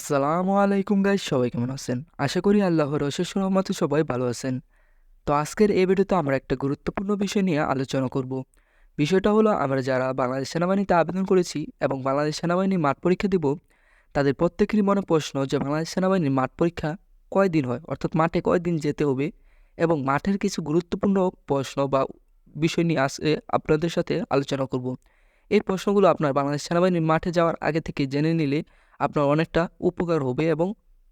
আসসালামু আলাইকুম গাইস, সবাই কেমন আছেন? আশা করি আল্লাহর অশেষ রহমতে সবাই ভালো আছেন। তো আজকের এই ভিডিওতে আমরা একটা গুরুত্বপূর্ণ বিষয় নিয়ে আলোচনা করব। বিষয়টা হলো আমরা যারা বাংলাদেশ সেনাবাহিনীতে আবেদন করেছি এবং বাংলাদেশ সেনাবাহিনীর মাঠ পরীক্ষা দিব, তাদের প্রত্যেকেরই মনে প্রশ্ন যে বাংলাদেশ সেনাবাহিনীর মাঠ পরীক্ষা কয়দিন হয়, অর্থাৎ মাঠে কয়দিন যেতে হবে এবং মাঠের কিছু গুরুত্বপূর্ণ প্রশ্ন বা বিষয় নিয়ে আজকে আপনাদের সাথে আলোচনা করব। এই প্রশ্নগুলো আপনার বাংলাদেশ সেনাবাহিনীর মাঠে যাওয়ার আগে থেকে জেনে নিলে আপনার অনেকটা উপকার হবে এবং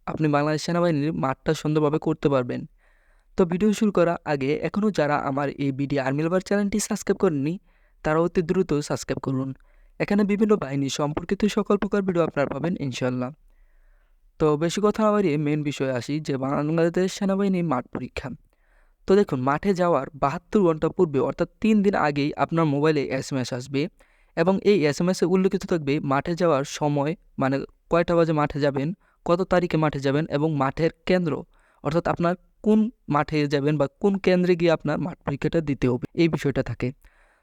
আপনি বাংলাদেশ সেনাবাহিনীর মাঠটা সুন্দরভাবে করতে পারবেন। তো ভিডিও শুরু করার আগে এখনও যারা আমার এই বিডি আর্মি লাভার চ্যানেলটি সাবস্ক্রাইব করেননি, তারা অতি দ্রুত সাবস্ক্রাইব করুন। এখানে বিভিন্ন বাহিনী সম্পর্কিত সকল প্রকার ভিডিও আপনারা পাবেন ইনশাল্লাহ। তো বেশি কথা না বাড়িয়ে মেন বিষয়ে আসি, যে বাংলাদেশ সেনাবাহিনীর মাঠ পরীক্ষা। তো দেখুন, মাঠে যাওয়ার ৭২ ঘন্টা পূর্বে অর্থাৎ ৩ দিন আগেই আপনার মোবাইলে এসএমএস আসবে এবং এই এসএমএসে উল্লেখিত থাকবে মাঠে যাওয়ার সময়, মানে কয়টা বাজে মাঠে যাবেন, কত তারিখে মাঠে যাবেন এবং মাঠের কেন্দ্র, অর্থাৎ আপনার কোন মাঠে যাবেন বা কোন কেন্দ্রে গিয়ে আপনার মাঠ পরীক্ষাটা দিতে হবে, এই বিষয়টা থাকে।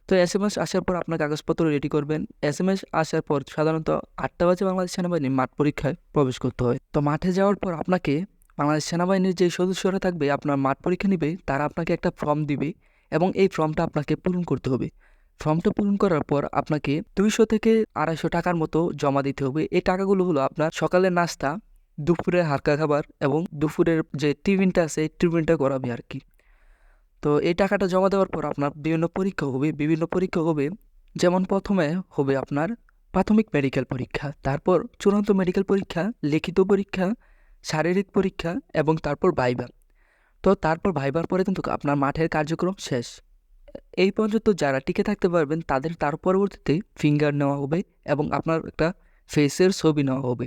তো এসএমএস আসার পর আপনার কাগজপত্র রেডি করবেন। এসএমএস আসার পর সাধারণত ৮টা বাজে বাংলাদেশ সেনাবাহিনীর মাঠ পরীক্ষায় প্রবেশ করতে হয়। তো মাঠে যাওয়ার পর আপনাকে বাংলাদেশ সেনাবাহিনীর যে সদস্যরা থাকবে আপনার মাঠ পরীক্ষা নেবে, তারা আপনাকে একটা ফর্ম দিবে এবং এই ফর্মটা আপনাকে পূরণ করতে হবে। ফর্মটা পূরণ করার পর আপনাকে ২০০ থেকে ২৫০ টাকার মতো জমা দিতে হবে। এই টাকাগুলো হলো আপনার সকালের নাস্তা, দুপুরের হালকা খাবার এবং দুপুরের যে টিফিনটা আছে এই টিফিনটা করাবে আর কি। তো এই টাকাটা জমা দেওয়ার পর আপনার বিভিন্ন পরীক্ষা হবে। যেমন প্রথমে হবে আপনার প্রাথমিক মেডিকেল পরীক্ষা, তারপর চূড়ান্ত মেডিকেল পরীক্ষা, লিখিত পরীক্ষা, শারীরিক পরীক্ষা এবং তারপর ভাইভা। তো তারপর ভাইবার পরে কিন্তু আপনার মাঠের কার্যক্রম শেষ। এই পর্যন্ত যারা টিকে থাকতে পারবেন তাদের তার পরবর্তীতে ফিঙ্গার নেওয়া হবে এবং আপনার একটা ফেসের ছবি নেওয়া হবে।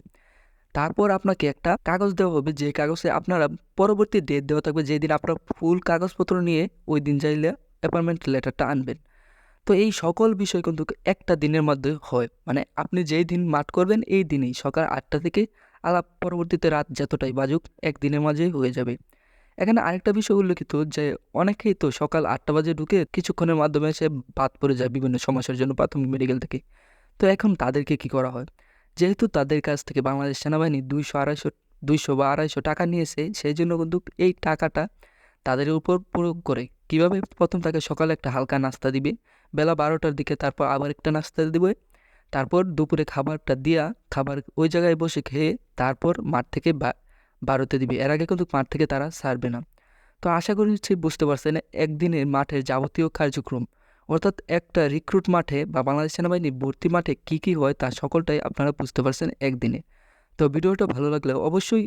তারপর আপনাকে একটা কাগজ দেওয়া হবে, যে কাগজে আপনারা পরবর্তী ডেট দেওয়া থাকবে, যেদিন আপনার ফুল কাগজপত্র নিয়ে ওই দিন চাইলে অ্যাপয়েন্টমেন্ট লেটারটা আনবেন। তো এই সকল বিষয় কিন্তু একটা দিনের মধ্যে হয়, মানে আপনি যেই দিন মাঠ করবেন এই দিনেই সকাল ৮টা থেকে আলাপ পরবর্তীতে রাত যতটাই বাজুক একদিনের মাঝেই হয়ে যাবে। এখানে আরেকটা বিষয় উল্লেখিত যে অনেকেই তো সকাল ৮টা বাজে ঢুকে কিছুক্ষণের মাধ্যমে সে বাদ পড়ে যায় বিভিন্ন সমস্যার জন্য প্রাথমিক মেডিকেল থেকে। তো এখন তাদেরকে কি করা হয়, যেহেতু তাদের কাছ থেকে বাংলাদেশ সেনাবাহিনী ২০০ বা ২৫০ টাকা নিয়েছে, সেই জন্য কিন্তু এই টাকাটা তাদের উপর প্রয়োগ করে কিভাবে, প্রথম তাকে সকালে একটা হালকা নাস্তা দিবে, বেলা ১২টার দিকে তারপর আবার একটা নাস্তা দিবে, তারপর দুপুরে খাবারটা দিয়া খাবার ওই জায়গায় বসে খেয়ে তারপর মাঠ থেকে বারোতে দিবে। এর আগে কিন্তু মাঠ থেকে তারা ছাড়বে না। তো আশা করছি বুঝতে পারছেন একদিনের মাঠের যাবতীয় কার্যক্রম, অর্থাৎ একটা রিক্রুট মাঠে বা বাংলাদেশ সেনাবাহিনী ভর্তি মাঠে কী কী হয় তার সকলটাই আপনারা বুঝতে পারছেন একদিনে। তো ভিডিওটা ভালো লাগলে অবশ্যই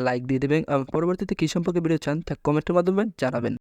লাইক দিয়ে দেবেন। পরবর্তীতে কী সম্পর্কে ভিডিও চান তা কমেন্টের মাধ্যমে জানাবেন।